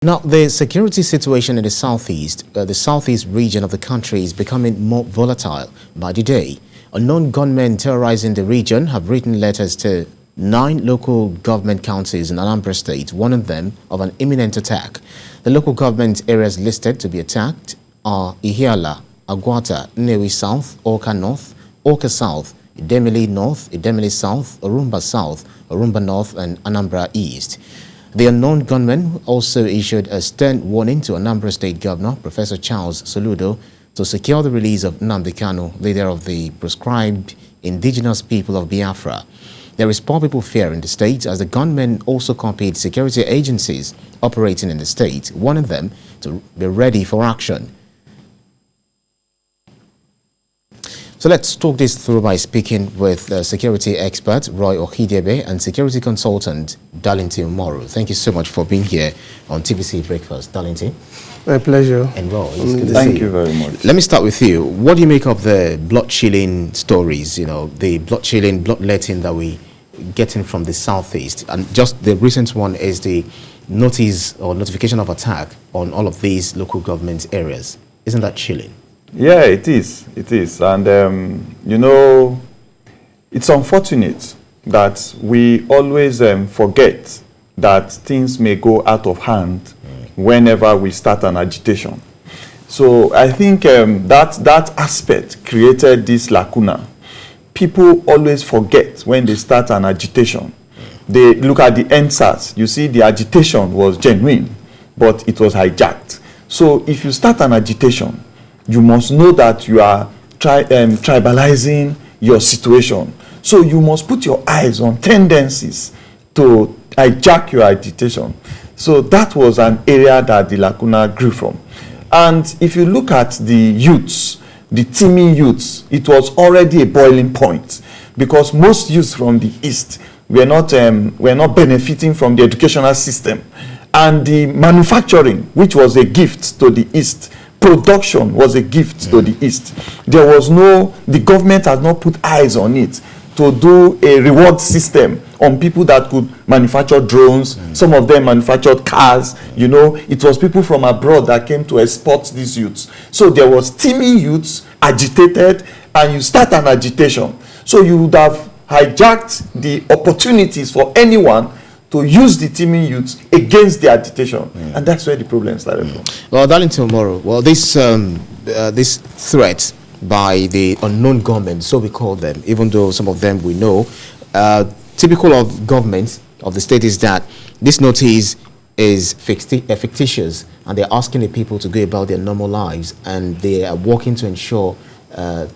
Now, the security situation in the southeast region of the country is becoming more volatile by the day. Unknown gunmen terrorizing the region have written letters to 9 local government councils in Anambra State, warning them of an imminent attack. The local government areas listed to be attacked are Ihiala, Agwata, Nnewi South, Awka North, Awka South, Idemili North, Idemili South, Orumba South, Orumba North, and Anambra East. The unknown gunmen also issued a stern warning to Anambra State Governor, Professor Charles Soludo, to secure the release of Nnamdi Kanu, leader of the proscribed indigenous people of Biafra. There is palpable fear in the state as the gunmen also copied security agencies operating in the state, warning them to be ready for action. So let's talk this through by speaking with security expert Roy Ohidebe and security consultant Darlington Moro. Thank you so much for being here on TVC Breakfast. Darlington. My pleasure. And Roy, it's good to Thank see you very much. Let me start with you. What do you make of the blood-chilling stories, the blood-chilling, bloodletting that we getting from the southeast? And just the recent one is the notice or notification of attack on all of these local government areas. Isn't that chilling? Yeah, it is. It is. And, it's unfortunate that we always forget that things may go out of hand whenever we start an agitation. So I think that aspect created this lacuna. People always forget when they start an agitation. They look at the NSAS. You see, the agitation was genuine, but it was hijacked. So if you start an agitation, you must know that you are tribalizing your situation. So you must put your eyes on tendencies to hijack your agitation. So that was an area that the lacuna grew from. And if you look at the youths, the teeming youths, it was already a boiling point because most youths from the East were not benefiting from the educational system. And the manufacturing, which was a gift to the East, production was a gift to the East. The government has not put eyes on it to do a reward system on people that could manufacture drones. Some of them manufactured cars. It was people from abroad that came to export these youths. So there was teeming youths, agitated, and you start an agitation. So you would have hijacked the opportunities for anyone to use the teeming youths against the agitation. And that's where the problem started from. Well, Darlington Moro, this threat by the unknown government, so we call them, even though some of them we know, typical of government of the state is that this notice is fictitious and they're asking the people to go about their normal lives and they are working to ensure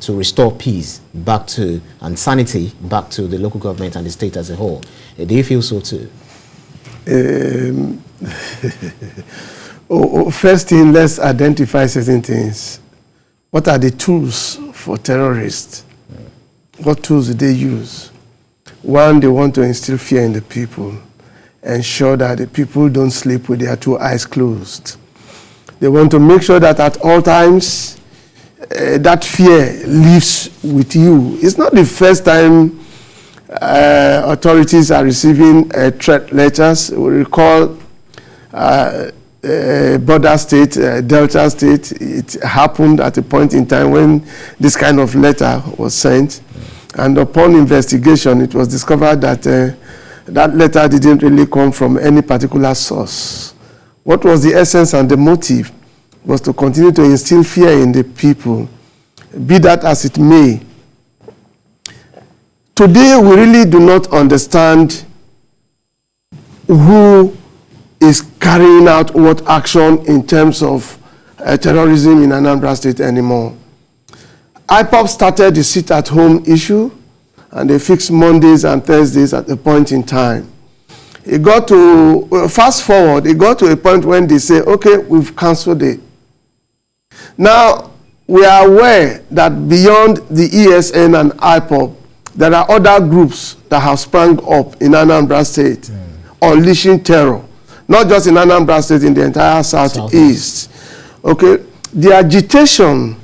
to restore peace back to and sanity back to the local government and the state as a whole. Do you feel so too? First thing, let's identify certain things. What are the tools for terrorists? What tools do they use? One, they want to instill fear in the people, ensure that the people don't sleep with their 2 eyes closed. They want to make sure that at all times, that fear lives with you. It's not the first time authorities are receiving threat letters. We recall border state, Delta state, it happened at a point in time when this kind of letter was sent. And upon investigation, it was discovered that that letter didn't really come from any particular source. What was the essence and the motive was to continue to instill fear in the people. Be that as it may, today we really do not understand who is carrying out what action in terms of terrorism in Anambra State anymore. IPOP started the sit-at-home issue, and they fixed Mondays and Thursdays at a point in time. It got to, fast forward, it got to a point when they say, okay, we've cancelled it. Now, we are aware that beyond the ESN and IPOP, there are other groups that have sprung up in Anambra State, unleashing terror. Not just in Anambra State, in the entire Southeast. Okay, the agitation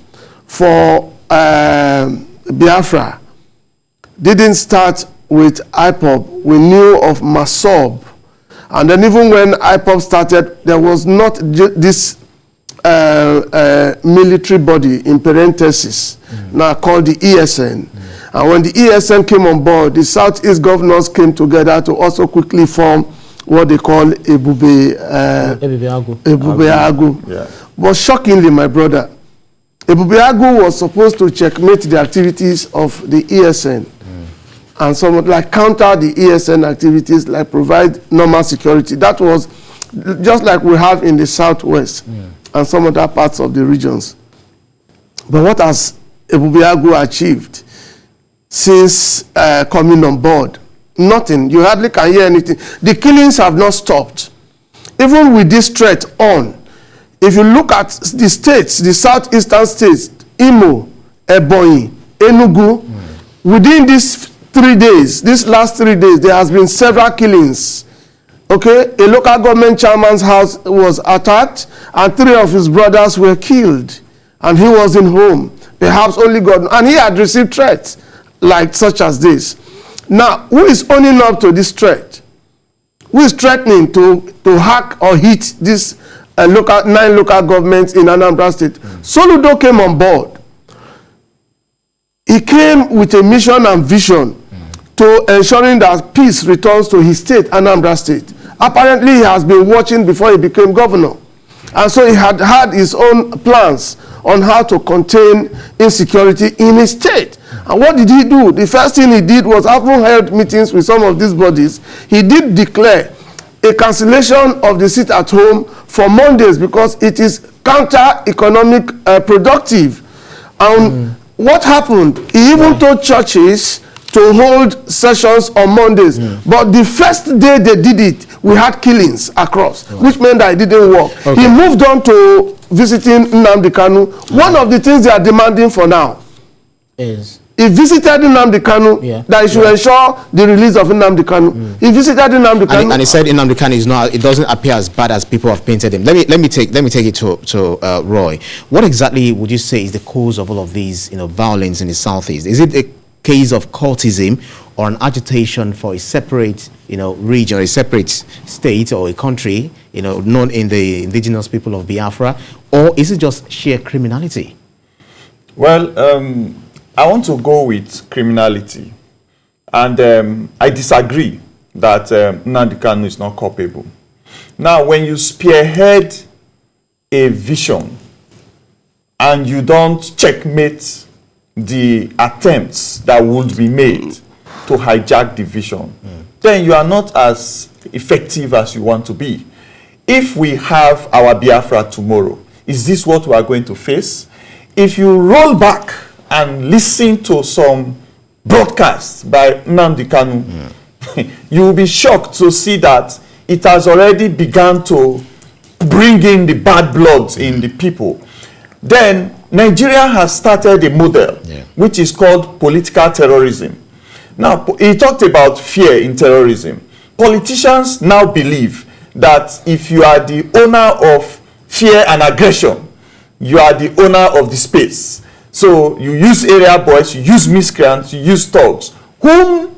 for Biafra didn't start with IPOP. We knew of MASOB And then even when IPOB started, there was not this military body in parenthesis, now called the ESN. And when the ESN came on board, the Southeast governors came together to also quickly form what they call Ebube Agu. Yeah. But shockingly, my brother, Ebube Agu was supposed to checkmate the activities of the ESN and somewhat like counter the ESN activities, like provide normal security. That was just like we have in the Southwest and some other parts of the regions. But what has Ebube Agu achieved since coming on board? Nothing. You hardly can hear anything. The killings have not stopped. Even with this threat on, if you look at the states, the southeastern states, Imo, Ebonyi, Enugu, within these 3 days, these last 3 days, there has been several killings. Okay, a local government chairman's house was attacked and 3 of his brothers were killed and he was in home. Perhaps only God, and he had received threats like such as this. Now, who is owning up to this threat? Who is threatening to hack or hit these 9 local governments in Anambra State? Soludo came on board. He came with a mission and vision to ensuring that peace returns to his state, Anambra State. Apparently, he has been watching before he became governor. And so he had his own plans on how to contain insecurity in his state. And what did he do? The first thing he did was, after held meetings with some of these bodies, he did declare a cancellation of the sit at home for Mondays because it is counter-economic productive. And what happened? He even told churches to hold sessions on Mondays. But the first day they did it, we had killings across, which meant that it didn't work. He moved on to visiting Nnamdi Kanu. One of the things they are demanding for now is he visited Nnamdi Kanu, that he should ensure the release of Nnamdi Kanu. He visited Nnamdi Kanu. And he said Nnamdi Kanu is not, it doesn't appear as bad as people have painted him. Let me take it to Roy. What exactly would you say is the cause of all of these violence in the Southeast? Is it a case of cultism or an agitation for a separate region, or a separate state or a country known in the indigenous people of Biafra, or is it just sheer criminality? Well, I want to go with criminality, and I disagree that Nnamdi Kanu is not culpable. Now, when you spearhead a vision and you don't checkmate the attempts that would be made to hijack the vision, then you are not as effective as you want to be. If we have our Biafra tomorrow, is this what we are going to face? If you roll back and listen to some broadcasts by Nnamdi Kanu, you will be shocked to see that it has already begun to bring in the bad blood in the people. Then Nigeria has started a model which is called political terrorism. Now, he talked about fear in terrorism. Politicians now believe that if you are the owner of fear and aggression, you are the owner of the space. So you use area boys, you use miscreants, you use thugs, whom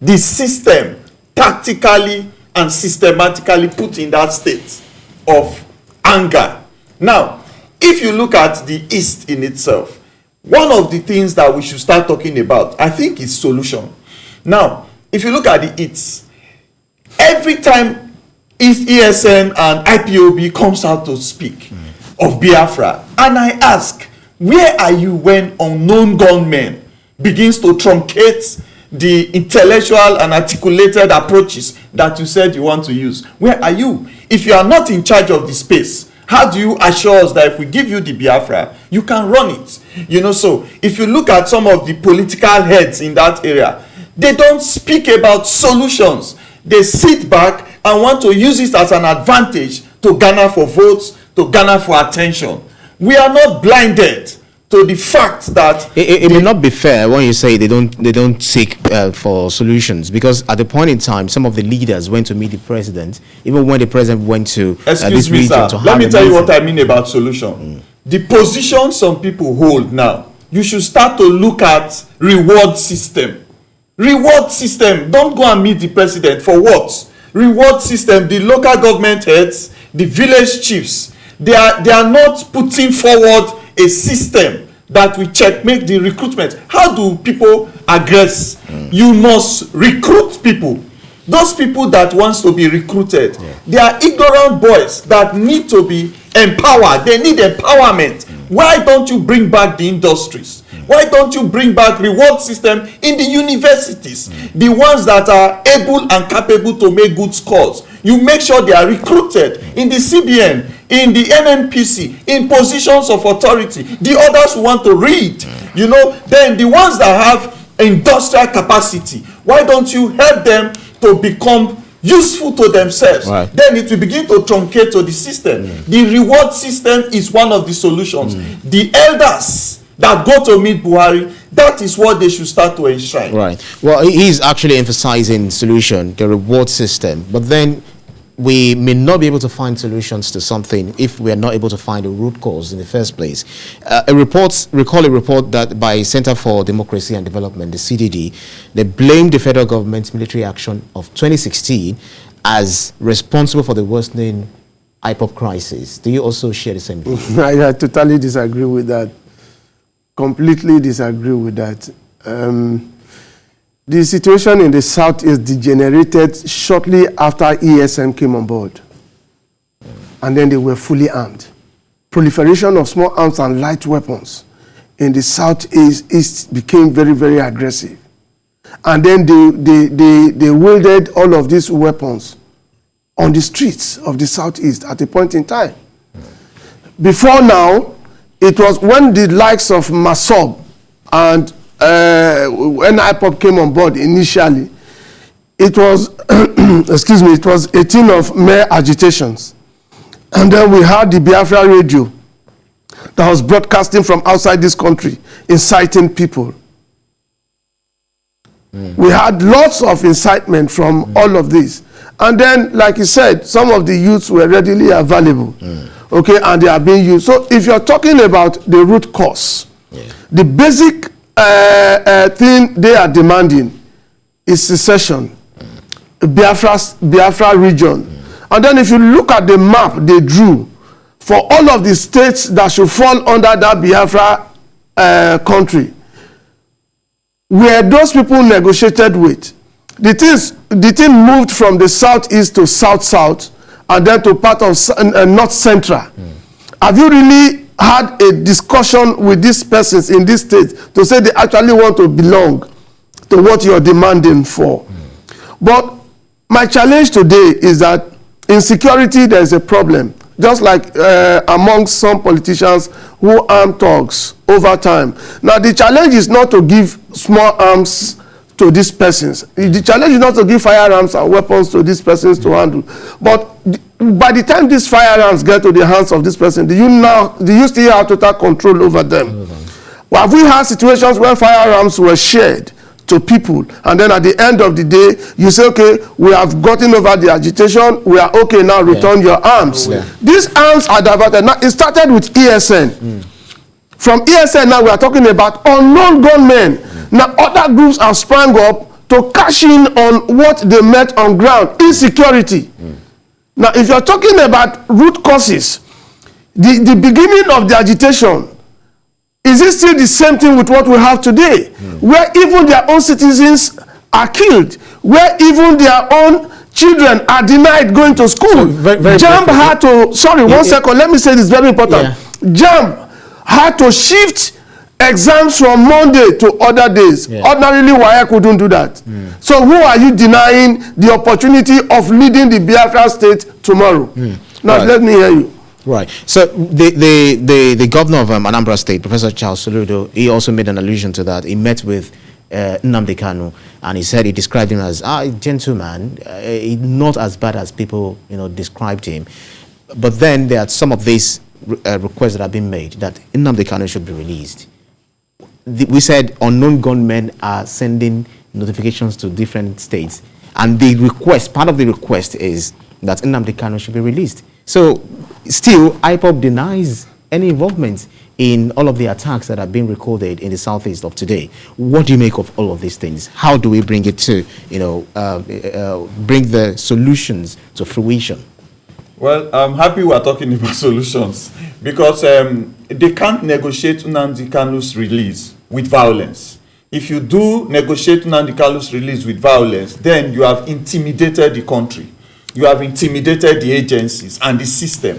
the system tactically and systematically put in that state of anger. Now, if you look at the East in itself, one of the things that we should start talking about, I think, is solution. Now, if you look at the East, every time ESN and IPOB comes out to speak of Biafra, and I ask, where are you when unknown gunmen begins to truncate the intellectual and articulated approaches that you said you want to use? Where are you? If you are not in charge of the space, how do you assure us that if we give you the Biafra, you can run it? So if you look at some of the political heads in that area, they don't speak about solutions. They sit back and want to use it as an advantage to garner for votes, to garner for attention. We are not blinded to the fact that it may not be fair when you say they don't seek for solutions, because at the point in time, some of the leaders went to meet the president, even when the president went to this region. Let me tell you what I mean about solution. The position some people hold now, you should start to look at reward system. Reward system. Don't go and meet the president for what? reward system, the local government heads, the village chiefs, they are not putting forward a system that will checkmate the recruitment. How do people aggress? You must recruit people. Those people that wants to be recruited, they are ignorant boys that need to be empowered. They need empowerment. Why don't you bring back the industries? Why don't you bring back reward system in the universities? The ones that are able and capable to make good scores. You make sure they are recruited in the CBN, in the NNPC, in positions of authority. The others who want to read, you know, then the ones that have industrial capacity, why don't you help them to become useful to themselves? Right. Then it will begin to truncate to the system. The reward system is one of the solutions. The elders that go to meet Buhari, that is what they should start to enshrine. Right. Well, he's actually emphasizing solution, the reward system. But then we may not be able to find solutions to something if we are not able to find a root cause in the first place. Recall a report that by Center for Democracy and Development, the CDD, they blamed the federal government's military action of 2016 as responsible for the worsening IPOP crisis. Do you also share the same view? I totally disagree with that. Completely disagree with that. The situation in the South is degenerated shortly after ESM came on board. And then they were fully armed. Proliferation of small arms and light weapons in the Southeast became very, very aggressive. And then they wielded all of these weapons on the streets of the Southeast at a point in time. Before now, it was when the likes of Masob and when IPOP came on board initially, it was, excuse me, it was 18 of mere agitations. And then we had the Biafra radio that was broadcasting from outside this country, inciting people. We had lots of incitement from all of this. And then, like you said, some of the youths were readily available. Okay, and they are being used. So if you're talking about the root cause, the basic thing they are demanding is secession, Biafra region. And then if you look at the map they drew for all of the states that should fall under that Biafra country, where those people negotiated with, the thing moved from the southeast to south-south and then to part of north-central. Have you really had a discussion with these persons in this state to say they actually want to belong to what you're demanding for? But my challenge today is that insecurity, there is a problem. Just like amongst some politicians who arm thugs over time. Now the challenge is not to give small arms to these persons. The challenge is not to give firearms and weapons to these persons to handle. But by the time these firearms get to the hands of this person, do you still have total control over them? Well, have we had situations where firearms were shared to people, and then at the end of the day, you say, okay, we have gotten over the agitation, we are okay now, return your arms. These arms are diverted. Now, it started with ESN. From ESN, now we are talking about unknown gunmen. Now, other groups have sprang up to cash in on what they met on ground, insecurity. Now, if you're talking about root causes, the beginning of the agitation, is it still the same thing with what we have today? Where even their own citizens are killed, where even their own children are denied going to school. So JAMB had to, sorry, one second, let me say this, very important. JAMB had to shift exams from Monday to other days. Ordinarily, WAEC couldn't do that. So who are you denying the opportunity of leading the Biafra state tomorrow? Now, let me hear you. Right. So the governor of Anambra State, Professor Charles Soludo, he also made an allusion to that. He met with Nnamdi Kanu, and he said he described him as a gentleman, not as bad as people described him. But then there are some of these requests that have been made that Nnamdi Kanu should be released. We said unknown gunmen are sending notifications to different states, and the request, part of the request is that Nnamdi Kanu should be released. So still, IPOP denies any involvement in all of the attacks that have been recorded in the southeast of today. What do you make of all of these things? How do we bring it to, bring the solutions to fruition? Well, I'm happy we are talking about solutions because they can't negotiate Nnamdi Kanu's release with violence. If you do negotiate Nnamdi Kanu's release with violence, then you have intimidated the country. You have intimidated the agencies and the system.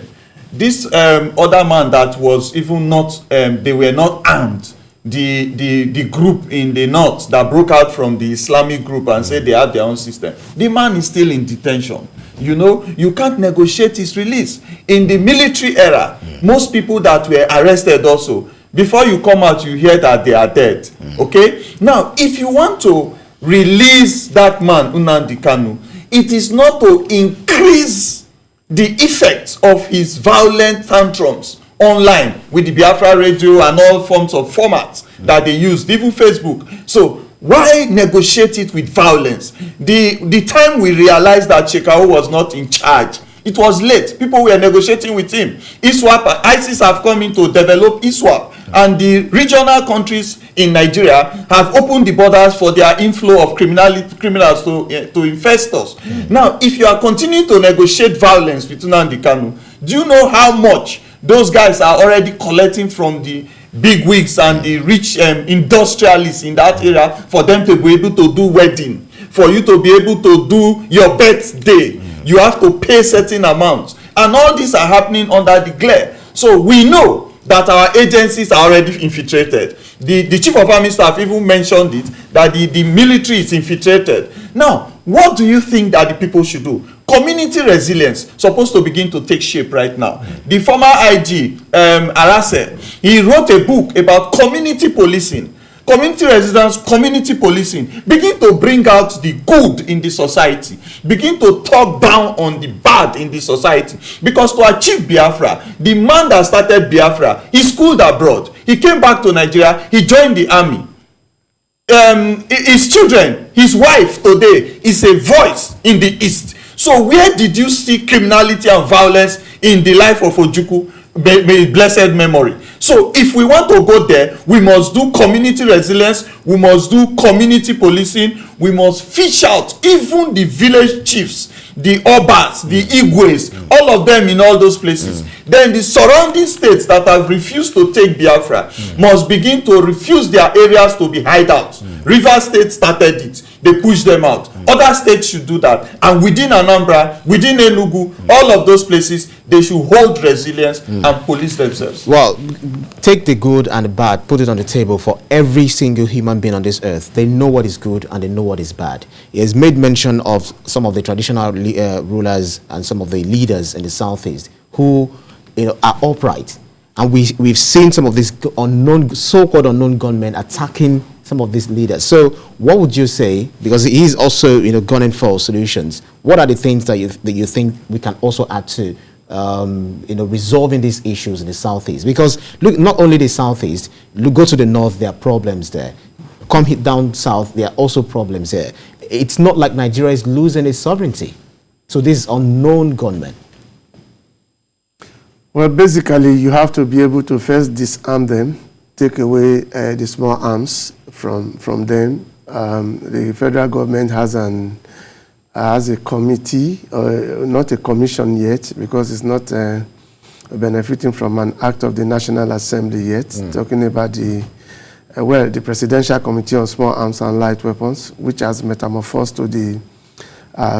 This other man that was even not, they were not armed, the group in the north that broke out from the Islamic group and said they had their own system, the man is still in detention. You know, you can't negotiate his release. In the military era, most people that were arrested also, before you come out, you hear that they are dead. Okay? Now, if you want to release that man, Nnamdi Kanu, it is not to increase the effects of his violent tantrums online with the Biafra radio and all forms of formats that they used, even Facebook. So, why negotiate it with violence? The time we realized that Shekau was not in charge, it was late. People were negotiating with him. ISWAP and ISIS have come in to develop ISWAP. And the regional countries in Nigeria have opened the borders for their inflow of criminals to infest us. Now, if you are continuing to negotiate violence with Nnamdi Kanu, do you know how much those guys are already collecting from the big wigs and the rich industrialists in that area for them to be able to do wedding, for you to be able to do your birthday? You have to pay certain amounts. And all these are happening under the glare. So we know that our agencies are already infiltrated. The chief of army staff even mentioned it, that the military is infiltrated. Now, what do you think that the people should do? Community resilience supposed to begin to take shape right now. The former IG, Arase, he wrote a book about community policing. Community resilience, community policing, begin to bring out the good in the society, begin to talk down on the bad in the society. Because to achieve Biafra, the man that started Biafra, he schooled abroad, he came back to Nigeria, he joined the army. His children, his wife today is a voice in the East. So where did you see criminality and violence in the life of Ojukwu? May blessed memory. So if we want to go there, we must do community resilience, we must do community policing, we must fish out even the village chiefs, the Obas, the Igwes, all of them in all those places. Then the surrounding states that have refused to take Biafra must begin to refuse their areas to be hideouts. River State started it. They pushed them out. Other states should do that. And within Anambra, within Enugu, all of those places, they should hold resilience and police themselves. Well, take the good and the bad, put it on the table for every single human being on this earth. They know what is good and they know what is bad. He has made mention of some of the traditional rulers and some of the leaders in the southeast who, are upright. And we've seen some of these unknown, so-called unknown gunmen attacking some of these leaders. So what would you say, because he is also, gunning for solutions, what are the things that you think we can also add to, resolving these issues in the southeast? Because look, not only the southeast, look, go to the north, there are problems there. Come hit down south, there are also problems there. It's not like Nigeria is losing its sovereignty. So these unknown gunmen. Well, basically, you have to be able to first disarm them, take away the small arms from them. The federal government has a committee, not a commission yet, because it's not benefiting from an act of the National Assembly yet, talking about the Presidential Committee on Small Arms and Light Weapons, which has metamorphosed to the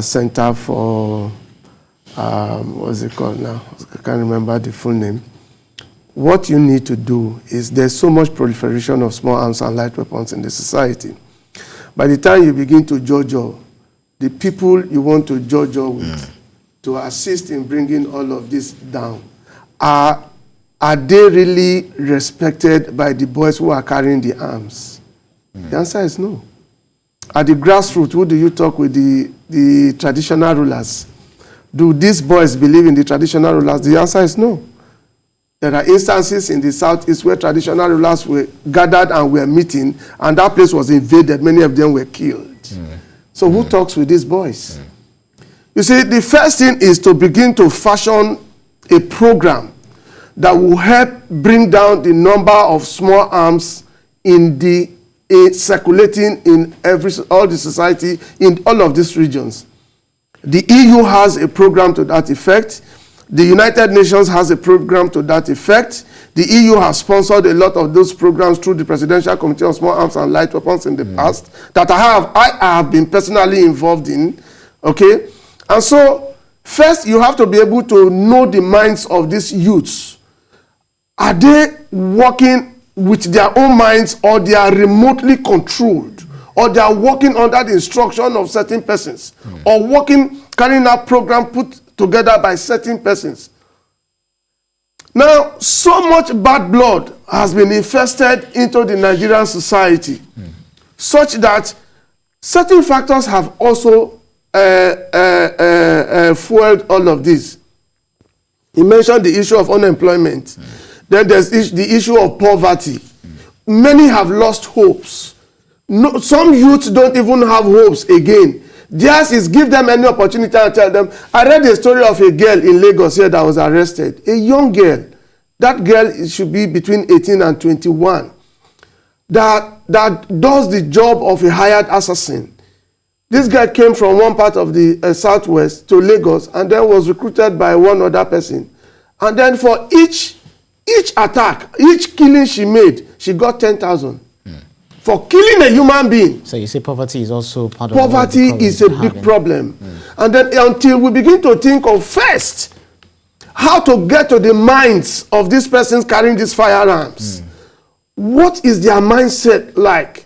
Center for, what's it called now? I can't remember the full name. What you need to do is there's so much proliferation of small arms and light weapons in the society. By the time you begin to jojo, the people you want to jojo with to assist in bringing all of this down, are they really respected by the boys who are carrying the arms? The answer is no. At the grassroots, who do you talk with? The traditional rulers? Do these boys believe in the traditional rulers? The answer is no. There are instances in the southeast where traditional rulers were gathered and were meeting, and that place was invaded. Many of them were killed. So who talks with these boys? You see, the first thing is to begin to fashion a program that will help bring down the number of small arms circulating in all the society in all of these regions. The EU has a program to that effect. The United Nations has a program to that effect. The EU has sponsored a lot of those programs through the Presidential Committee on Small Arms and Light Weapons in the past that I have been personally involved in. Okay? And so, first you have to be able to know the minds of these youths. Are they working with their own minds, or they are remotely controlled, or they are working under the instruction of certain persons, or carrying out program put together by certain persons? Now, so much bad blood has been infested into the Nigerian society, such that certain factors have also fueled all of this. He mentioned the issue of unemployment. Then there's the issue of poverty. Many have lost hopes. No, some youths don't even have hopes again. Theirs is give them any opportunity and tell them. I read the story of a girl in Lagos here that was arrested. A young girl. That girl should be between 18 and 21. That does the job of a hired assassin. This guy came from one part of the southwest to Lagos and then was recruited by one other person. And then for each attack, each killing she made, she got 10,000. For killing a human being. So you say poverty is also part of poverty is a big problem. And then until we begin to think of first how to get to the minds of these persons carrying these firearms. What is their mindset like?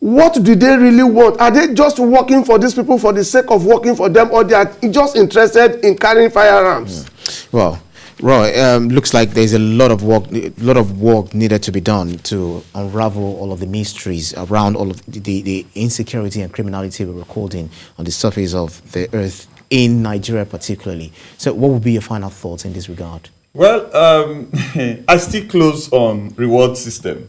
What do they really want? Are they just working for these people for the sake of working for them, or they are just interested in carrying firearms? Well, Roy, looks like there's a lot of work needed to be done to unravel all of the mysteries around all of the insecurity and criminality we're recording on the surface of the earth in Nigeria particularly. So what would be your final thoughts in this regard? Well, I still close on reward system.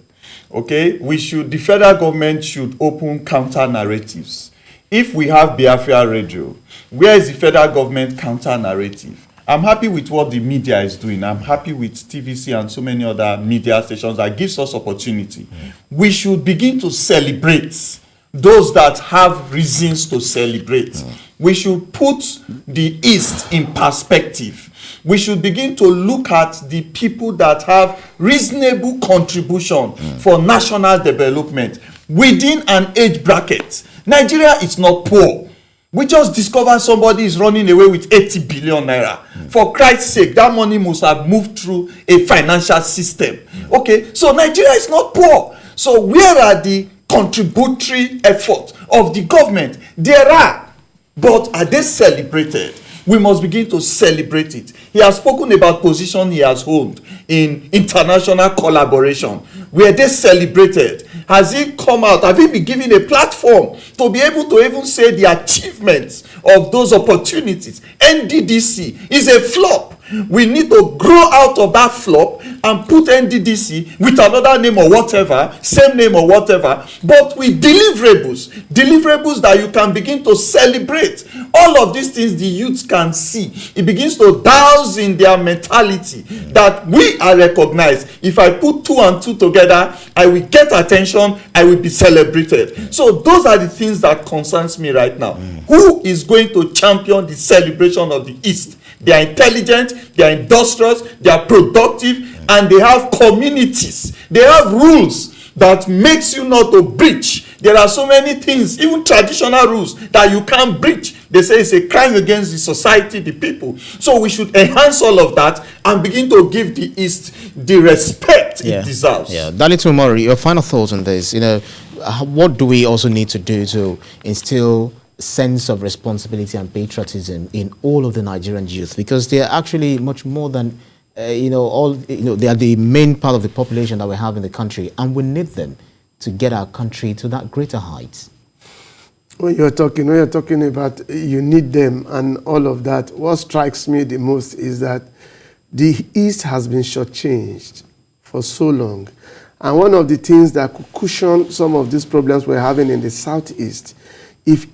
Okay, the federal government should open counter narratives. If we have Biafra radio, where is the federal government counter narrative? I'm happy with what the media is doing. I'm happy with TVC and so many other media stations that gives us opportunity. We should begin to celebrate those that have reasons to celebrate. We should put the East in perspective. We should begin to look at the people that have reasonable contribution for national development within an age bracket. Nigeria is not poor. We just discovered somebody is running away with 80 billion naira. For Christ's sake, that money must have moved through a financial system. Okay, so Nigeria is not poor. So where are the contributory efforts of the government? There are, but are they celebrated? We must begin to celebrate it. He has spoken about position he has held in international collaboration. Were they celebrated? Has he come out? Have he been given a platform to be able to even say the achievements of those opportunities? NDDC is a flop. We need to grow out of that flop and put NDDC with another name or whatever, same name or whatever, but with deliverables that you can begin to celebrate. All of these things the youths can see. It begins to douse in their mentality that we are recognized. If I put 2 and 2 together, I will get attention, I will be celebrated. So those are the things that concerns me right now. Who is going to champion the celebration of the East? They are intelligent, they are industrious, they are productive, and they have communities. They have rules that makes you not to breach. There are so many things, even traditional rules, that you can't breach. They say it's a crime against the society, the people. So we should enhance all of that and begin to give the East the respect it deserves. Yeah, Dalitu Mori, your final thoughts on this. What do we also need to do to instill sense of responsibility and patriotism in all of the Nigerian youth, because they are actually much more than they are the main part of the population that we have in the country, and we need them to get our country to that greater height. When you're talking about you need them and all of that, what strikes me the most is that the East has been shortchanged for so long, and one of the things that could cushion some of these problems we're having in the Southeast, if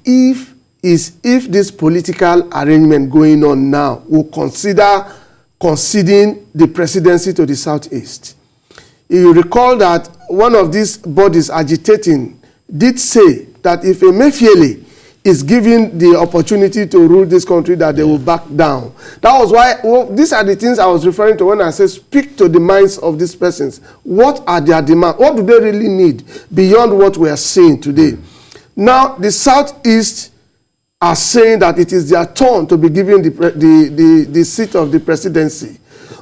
this political arrangement going on now will consider conceding the presidency to the Southeast. You recall that one of these bodies agitating did say that if Emefiele is given the opportunity to rule this country, that they will back down. That was why, these are the things I was referring to when I said speak to the minds of these persons. What are their demands? What do they really need beyond what we are seeing today? Now, the Southeast are saying that it is their turn to be given the seat of the presidency.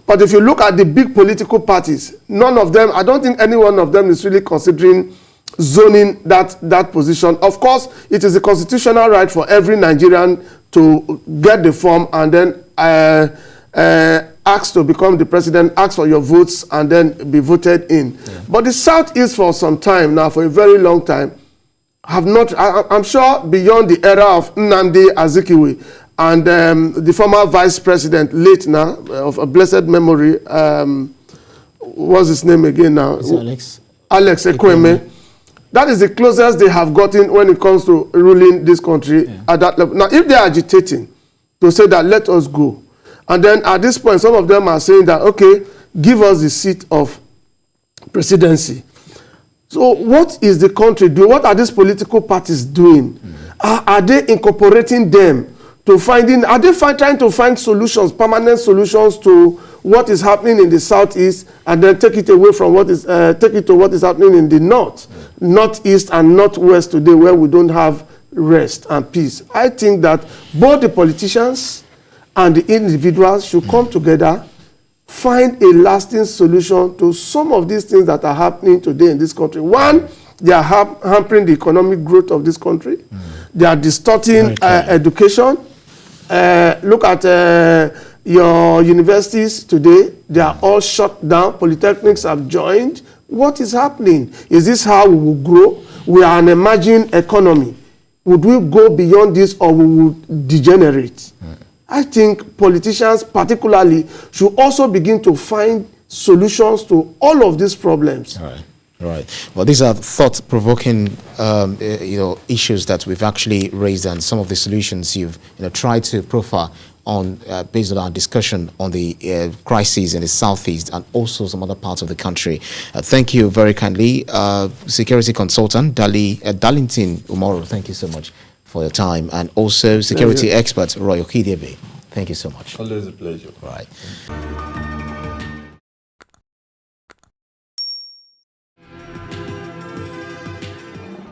But if you look at the big political parties, none of them, I don't think any one of them is really considering zoning that position. Of course, it is a constitutional right for every Nigerian to get the form and then ask to become the president, ask for your votes, and then be voted in. Yeah. But the Southeast for some time now, for a very long time, have not, I'm sure beyond the era of Nnamdi Azikiwe and the former vice president, late now, of a blessed memory, what's his name again now? Alex Ekweme. That is the closest they have gotten when it comes to ruling this country at that level. Now, if they are agitating to say that let us go, and then at this point, some of them are saying that, okay, give us the seat of presidency. So what is the country doing? What are these political parties doing? Are they incorporating them to finding, are they trying to find solutions, permanent solutions to what is happening in the Southeast, and then take it away from what is, take it to what is happening in the North, Northeast and Northwest today, where we don't have rest and peace? I think that both the politicians and the individuals should come together, find a lasting solution to some of these things that are happening today in this country. One, they are hampering the economic growth of this country. They are distorting education. Look at your universities today. They are all shut down. Polytechnics have joined. What is happening? Is this how we will grow? We are an emerging economy. Would we go beyond this, or we will degenerate? I think politicians particularly should also begin to find solutions to all of these problems. All right. Right. Well, these are thought-provoking, issues that we've actually raised, and some of the solutions you've tried to profile on based on our discussion on the crises in the Southeast and also some other parts of the country. Thank you very kindly, security consultant Darlington Umaru. Thank you so much for your time, and also security expert Roy Okidebe. Thank you so much. Always a pleasure. Right.